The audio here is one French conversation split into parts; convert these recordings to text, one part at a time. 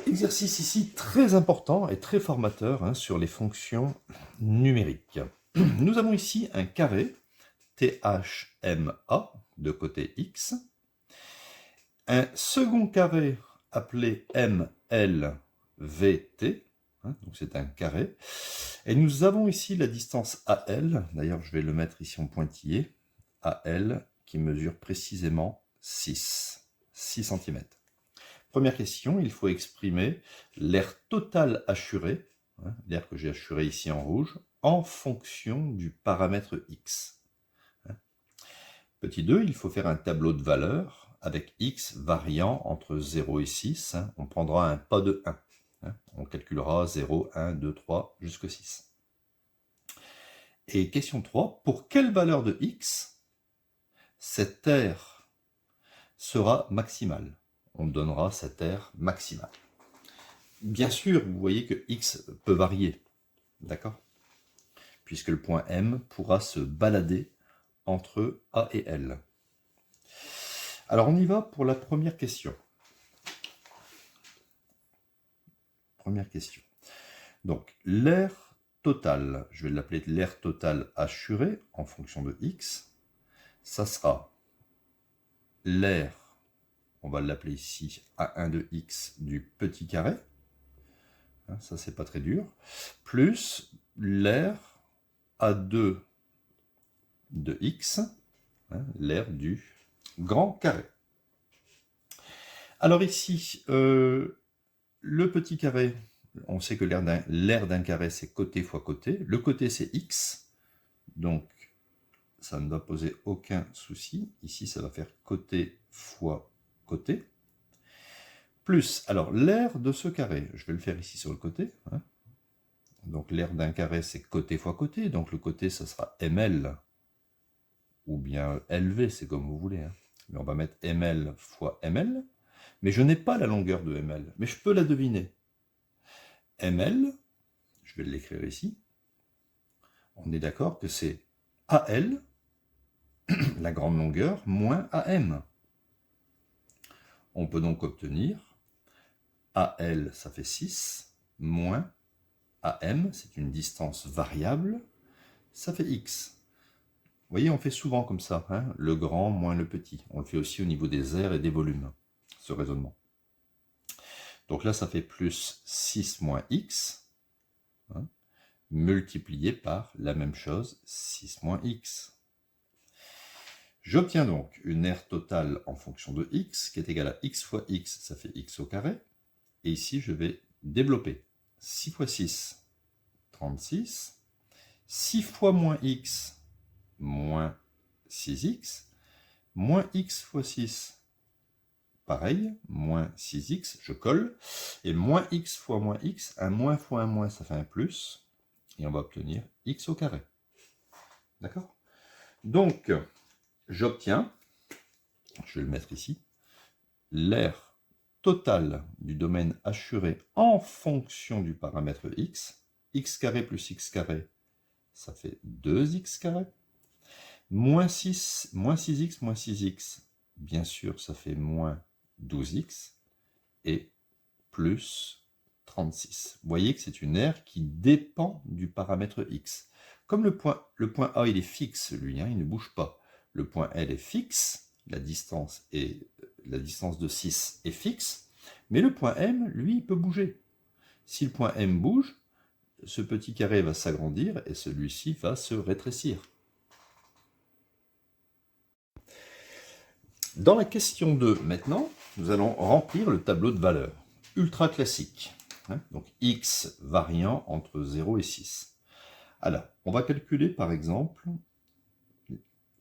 Exercice ici très important et très formateur sur les fonctions numériques. Nous avons ici un carré THMA de côté X, un second carré appelé MLVT, donc c'est un carré, et nous avons ici la distance AL, d'ailleurs je vais le mettre ici en pointillé, AL qui mesure précisément 6 cm. Première question, il faut exprimer l'aire totale assurée, l'aire que j'ai assurée ici en rouge, en fonction du paramètre x. Petit 2, il faut faire un tableau de valeurs avec x variant entre 0 et 6. On prendra un pas de 1. On calculera 0, 1, 2, 3 jusqu'à 6. Et question 3, pour quelle valeur de x cette aire sera maximale? On donnera cette aire maximale. Bien sûr, vous voyez que x peut varier, d'accord? Puisque le point M pourra se balader entre A et L. Alors on y va pour la première question. Première question. Donc l'aire totale, je vais l'appeler l'aire totale assurée en fonction de x, ça sera l'aire, on va l'appeler ici A1 de x du petit carré, ça c'est pas très dur, plus l'aire A2 de x, l'aire du grand carré. Alors ici, le petit carré, on sait que l'aire d'un carré c'est côté fois côté, le côté c'est x, donc ça ne doit poser aucun souci, ici ça va faire côté fois côté, plus, alors l'aire de ce carré, je vais le faire ici sur le côté, donc l'aire d'un carré c'est côté fois côté, donc le côté ça sera ml, ou bien LV, c'est comme vous voulez, mais on va mettre ml fois ml, mais je n'ai pas la longueur de ml, mais je peux la deviner. ml, je vais l'écrire ici, on est d'accord que c'est AL, la grande longueur, moins AM. On peut donc obtenir AL, ça fait 6, moins AM, c'est une distance variable, ça fait X. Vous voyez, on fait souvent comme ça, le grand moins le petit. On le fait aussi au niveau des aires et des volumes, ce raisonnement. Donc là, ça fait plus 6 moins X, multiplié par la même chose, 6 moins X. J'obtiens donc une aire totale en fonction de x, qui est égale à x fois x, ça fait x au carré. Et ici, je vais développer. 6 fois 6, 36. 6 fois moins x, moins 6x. Moins x fois 6, pareil, moins 6x, je colle. Et moins x fois moins x, un moins fois un moins, ça fait un plus. Et on va obtenir x au carré. D'accord? Donc, j'obtiens, je vais le mettre ici, l'aire totale du domaine assuré en fonction du paramètre x, x carré plus x carré, ça fait 2x carré, moins 6, moins 6x, moins 6x, bien sûr, ça fait moins 12x, et plus 36. Vous voyez que c'est une aire qui dépend du paramètre x. Comme le point A, il est fixe, lui, il ne bouge pas. Le point L est fixe, la distance de 6 est fixe, mais le point M, lui, il peut bouger. Si le point M bouge, ce petit carré va s'agrandir et celui-ci va se rétrécir. Dans la question 2, maintenant, nous allons remplir le tableau de valeurs. Ultra classique. Donc x variant entre 0 et 6. Alors, on va calculer par exemple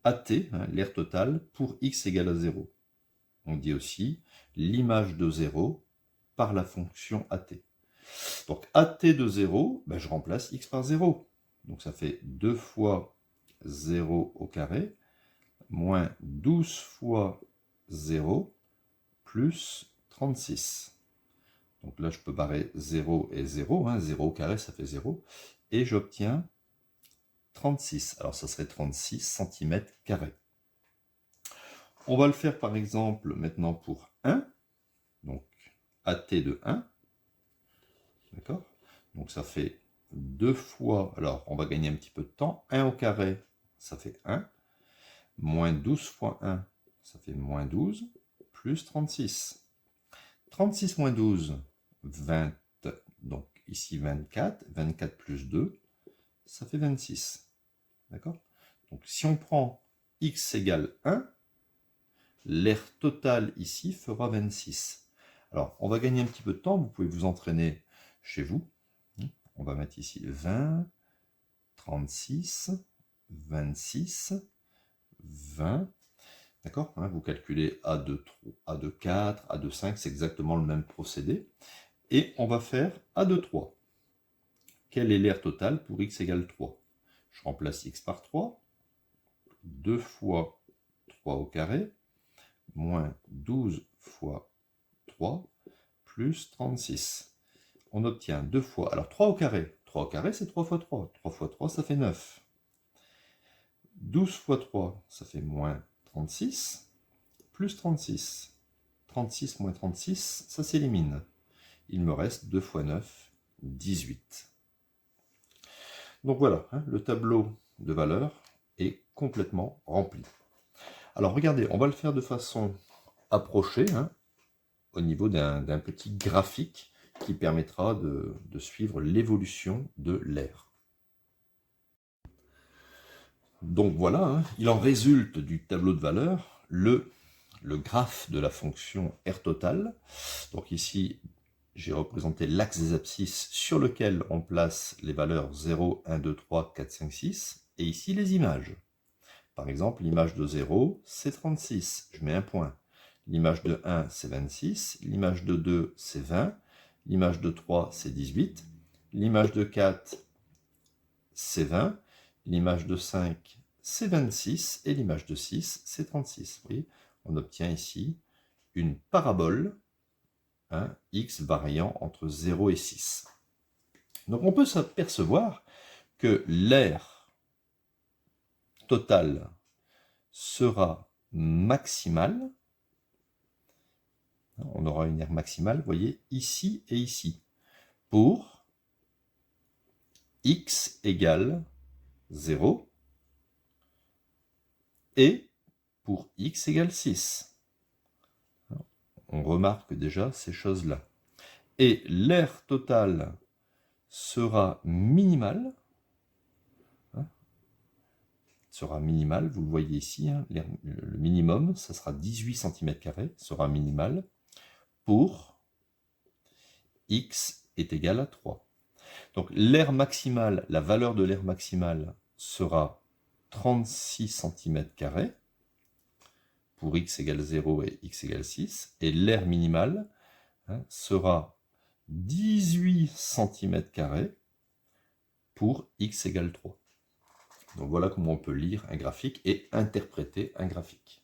AT, l'aire totale, pour x égale à 0. On dit aussi l'image de 0 par la fonction AT. Donc AT de 0, je remplace x par 0. Donc ça fait 2 fois 0 au carré, moins 12 fois 0, plus 36. Donc là, je peux barrer 0 et 0. 0 au carré, ça fait 0. Et j'obtiens 36. Alors, ça serait 36 cm². On va le faire, par exemple, maintenant pour 1. Donc, AT de 1. D'accord? Donc ça fait 2 fois, alors on va gagner un petit peu de temps, 1 au carré, ça fait 1, moins 12 fois 1, ça fait moins 12, plus 36. 36 moins 12, 20, donc ici 24, 24 plus 2, ça fait 26. D'accord? Donc si on prend x égale 1, l'aire totale ici fera 26. Alors, on va gagner un petit peu de temps, vous pouvez vous entraîner chez vous. On va mettre ici 20, 36, 26, 20. D'accord? Vous calculez A2, 3, A2, 4, A2, 5, c'est exactement le même procédé. Et on va faire A2, 3. Quelle est l'aire totale pour x égale 3? Je remplace x par 3. 2 fois 3 au carré, moins 12 fois 3, plus 36. On obtient 2 fois, alors 3 au carré. 3 au carré, c'est 3 fois 3. 3 fois 3, ça fait 9. 12 fois 3, ça fait moins 36, plus 36. 36 moins 36, ça s'élimine. Il me reste 2 fois 9, 18. Donc voilà, le tableau de valeurs est complètement rempli. Alors regardez, on va le faire de façon approchée, au niveau d'un petit graphique qui permettra de suivre l'évolution de l'aire. Donc voilà, il en résulte du tableau de valeurs le graphe de la fonction R totale. Donc ici, j'ai représenté l'axe des abscisses sur lequel on place les valeurs 0, 1, 2, 3, 4, 5, 6, et ici les images. Par exemple, l'image de 0, c'est 36, je mets un point. L'image de 1, c'est 26, l'image de 2, c'est 20, l'image de 3, c'est 18, l'image de 4, c'est 20, l'image de 5, c'est 26, et l'image de 6, c'est 36. Vous voyez, on obtient ici une parabole, x variant entre 0 et 6. Donc on peut s'apercevoir que l'aire totale sera maximale. On aura une aire maximale, vous voyez, ici et ici, pour x égale 0 et pour x égale 6. On remarque déjà ces choses-là. Et l'aire totale sera minimale, vous le voyez ici, le minimum, ça sera 18 cm², sera minimal, pour x est égal à 3. Donc l'aire maximale, la valeur de l'aire maximale sera 36 cm², pour x égale 0 et x égale 6, et l'aire minimale sera 18 cm² pour x égale 3. Donc voilà comment on peut lire un graphique et interpréter un graphique.